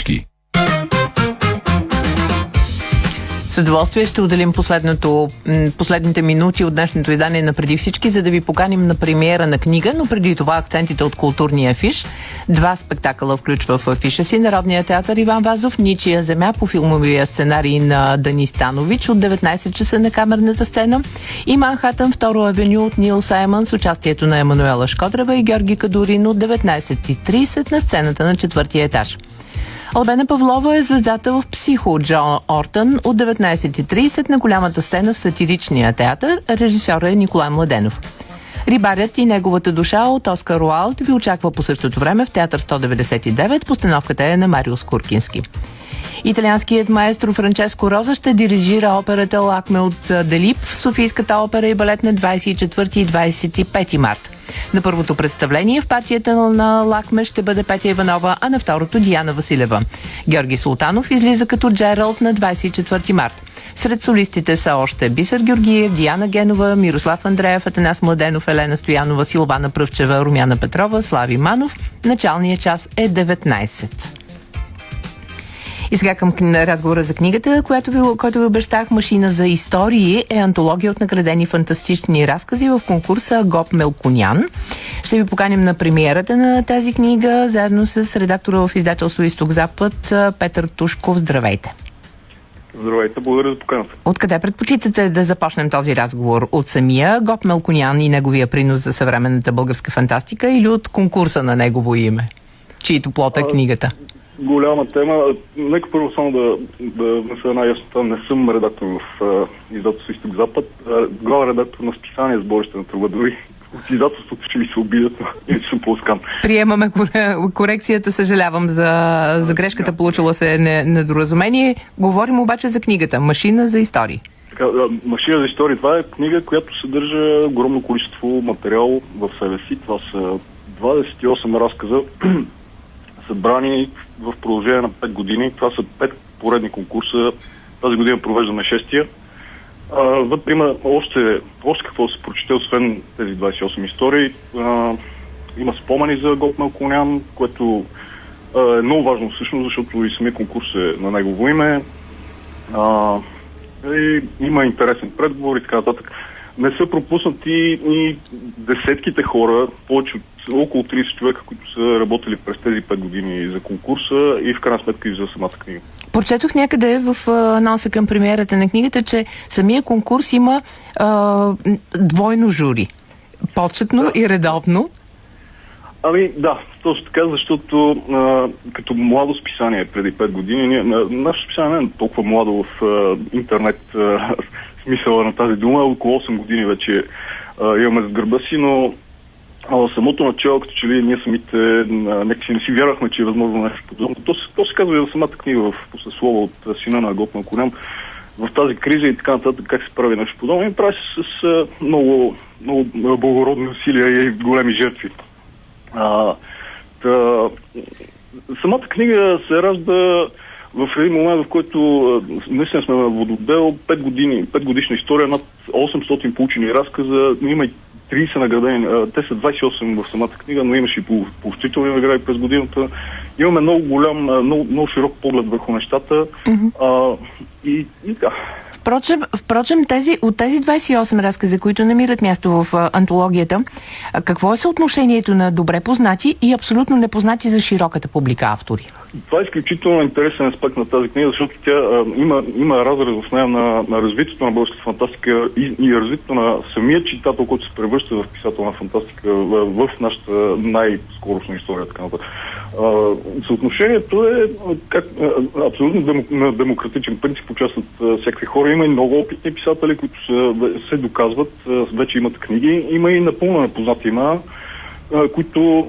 всички. С удоволствие ще отделим последните минути от днешното издание на Преди всички, за да ви поканим на премиера на книга, но преди това акцентите от културния афиш. 2 спектакъла включва в афиша си Народния театър Иван Вазов, Ничия земя по филмовия сценарий на Дани Станович от 19 часа на камерната сцена и Манхатън, второ авеню от Нил Саймън с участието на Емануела Шкодрева и Георги Кадурин от 19:30 на сцената на 4-ти етаж. Албена Павлова е звездата в Психо от Джон Ортън от 19:30 на голямата сцена в сатиричния театър. Режисьорът е Николай Младенов. Рибарят и неговата душа от Оскар Уайлд ви очаква по същото време в театър 199. Постановката е на Мариус Куркински. Италианският маестро Франческо Роза ще дирижира операта Лакме от Делип в Софийската опера и балет на 24 и 25 март. На първото представление в партията на Лакме ще бъде Петя Иванова, а на второто Диана Василева. Георги Султанов излиза като Джералд на 24 март. Сред солистите са още Бисер Георгиев, Диана Генова, Мирослав Андреев, Атанас Младенов, Елена Стоянова, Силвана Пръвчева, Румяна Петрова, Слави Манов. Началният час е 19. И сега към разговора за книгата, който ви обещах. Машина за истории е антология от наградени фантастични разкази в конкурса Гоп Мелконян. Ще ви поканим на премиерата на тази книга, заедно с редактора в издателство Изток Запад Петър Тушков. Здравейте! Здравейте, благодаря за поканата. Откъде предпочитате да започнем този разговор? От самия Гоп Мелконян и неговия принос за съвременната българска фантастика или от конкурса на негово име, чието плод е книгата? Голяма тема. Нека първо само да внеса една яснота. Не съм редактор в издателство Изток Запад. Главен редактор на списание Сборище на трубадури. От издателството ще ви се обидят, и съм полскан. Приемаме корекцията, съжалявам за грешката, получила се недоразумение. Говорим обаче за книгата Машина за истории. Машина за истории. Това е книга, която съдържа огромно количество материал в себе си. Това са 28 разказа, събрани в продължение на 5 години. Това са 5 поредни конкурса. Тази година провеждаме 6-тия. Вътре има още какво се прочете, освен тези 28 истории. Има спомени за Гоп Мелконян, което е много важно всъщност, защото и самия конкурс е на негово име. И има интересен предговор и така нататък. Не са пропуснати и десетките хора, повече от около 30 човека, които са работили през тези 5 години за конкурса и в крайна сметка и за самата книга. Прочетох някъде в анонса към премиерата на книгата, че самия конкурс има двойно жури. Почетно и редовно. Да, точно така, защото като младо списание преди 5 години, нашето списание не е толкова младо в интернет смисъла на тази дума, около 8 години вече имаме с гърба си, но самото начало, като че ли ние самите нека си не си вярвахме, че е възможно нещо подобно. То се казва и за самата книга в послеслова от сина на Гоп Мелконян. В тази криза и така нататък, как се прави нещо подобно, и прави се с много благородни усилия и големи жертви. Самата книга се ражда в един момент, в който наистина сме на вододел, 5 годишна история, над 800 получени разказа, има и 30 наградени, те са 28 в самата книга, но имаше и поощрителни награди през годината. Имаме много голям, много широк поглед върху нещата. И така. Впрочем, от тези 28 разказа, които намират място в антологията, какво е съотношението на добре познати и абсолютно непознати за широката публика автори? Това е изключително интересен аспект на тази книга, защото тя има разрез в нея на развитието на българската фантастика и развитието на самия читател, който се превръща в писател на фантастика в нашата най-скорошна история. Така нататък. Съотношението е абсолютно на демократичен принцип, участват всякакви хора. Има и много опитни писатели, които се доказват, вече имат книги. Има и напълно непознати имена, които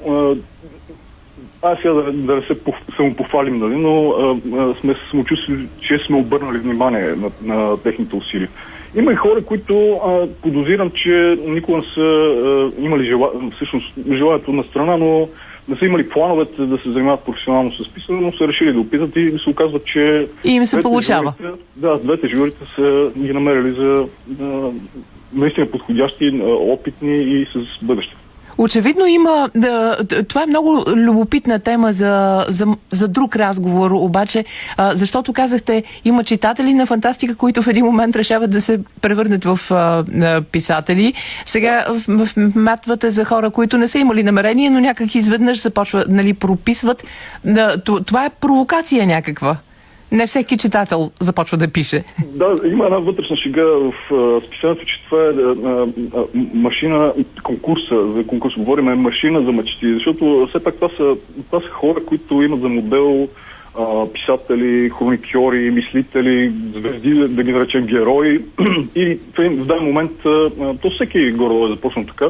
сега да не се самопохвалим, нали, но сме самочувствали, че сме обърнали внимание на техните усилия. Има и хора, които подозирам, че никога не са имали желанието на страна, но не са имали плановете да се занимават професионално с писане, но са решили да опитат и се оказва, че и им се получава. Двете журите са ги намерили за наистина подходящи, опитни и с бъдеще. Очевидно има... това е много любопитна тема за друг разговор, обаче, защото казахте, има читатели на фантастика, които в един момент решават да се превърнат в писатели. Сега вмятвате за хора, които не са имали намерение, но някак изведнъж започва, прописват. Това е провокация някаква. Не всеки читател започва да пише. Да, има една вътрешна шега в списанието, че това е машина, за конкурс говорим, машина за мечти, защото все пак това са хора, които имат за модел писатели, хроникьори, мислители, звезди, да ги наречем герои. И в даден момент, то всеки горе е започнал така,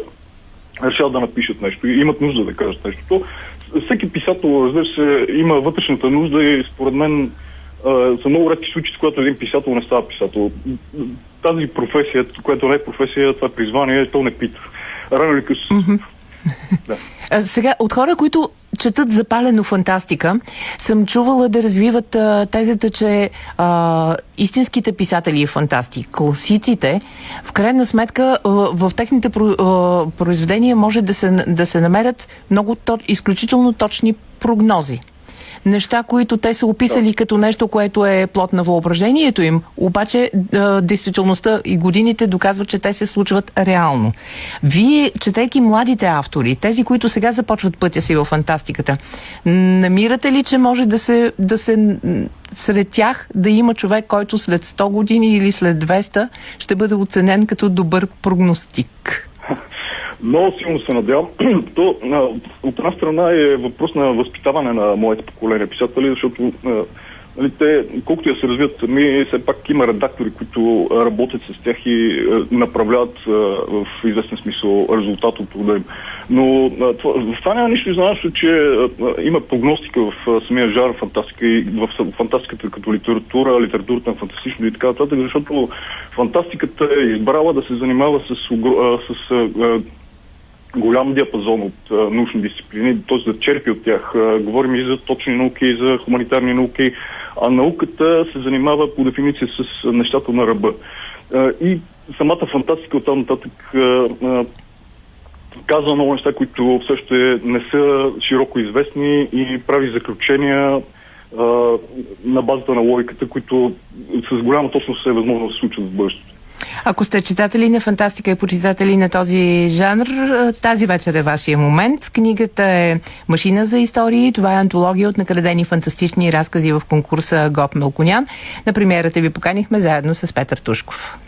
решават да напишат нещо и имат нужда да кажат нещо. То, всеки писател, разбира се, има вътрешната нужда и според мен са много редки случаи, с когато един писател не става писател. Тази професия, която не е професия, това е призвание, то не пита. Рано или късно. Да. Сега, от хора, които четат запалено фантастика, съм чувала да развиват тезата, че истинските писатели и фантасти, класиците, в крайна сметка в техните произведения може да се намерят много изключително точни прогнози. Неща, които те са описали като нещо, което е плод на въображението им, обаче действителността и годините доказват, че те се случват реално. Вие, четейки младите автори, тези, които сега започват пътя си в фантастиката, намирате ли, че може да се сред тях да има човек, който след 100 години или след 200 ще бъде оценен като добър прогностик? Много силно се надявам. То, от една страна е въпрос на възпитаване на моите поколения писатели, защото те, колкото я се развият сами, все пак има редактори, които работят с тях и направляват в известен смисъл резултат от труда им. Но в това няма нищо изненадващо, че има прогностика в самия жанр фантастика и в фантастиката като литературата на фантастично и така нататък, защото фантастиката е избрала да се занимава с голям диапазон от научни дисциплини, т.е. да черпи от тях. Говорим и за точни науки, и за хуманитарни науки, а науката се занимава по дефиниция с нещата на ръба. И самата фантастика оттам нататък казва много неща, които също не са широко известни и прави заключения на базата на логиката, които с голяма точност е възможно да се случат в бъдещето. Ако сте читатели на фантастика и почитатели на този жанр, тази вечер е вашия момент. Книгата е "Машина за истории". Това е антология от наградени фантастични разкази в конкурса Гоп Мелконян. На премиерата ви поканихме заедно с Петър Тушков.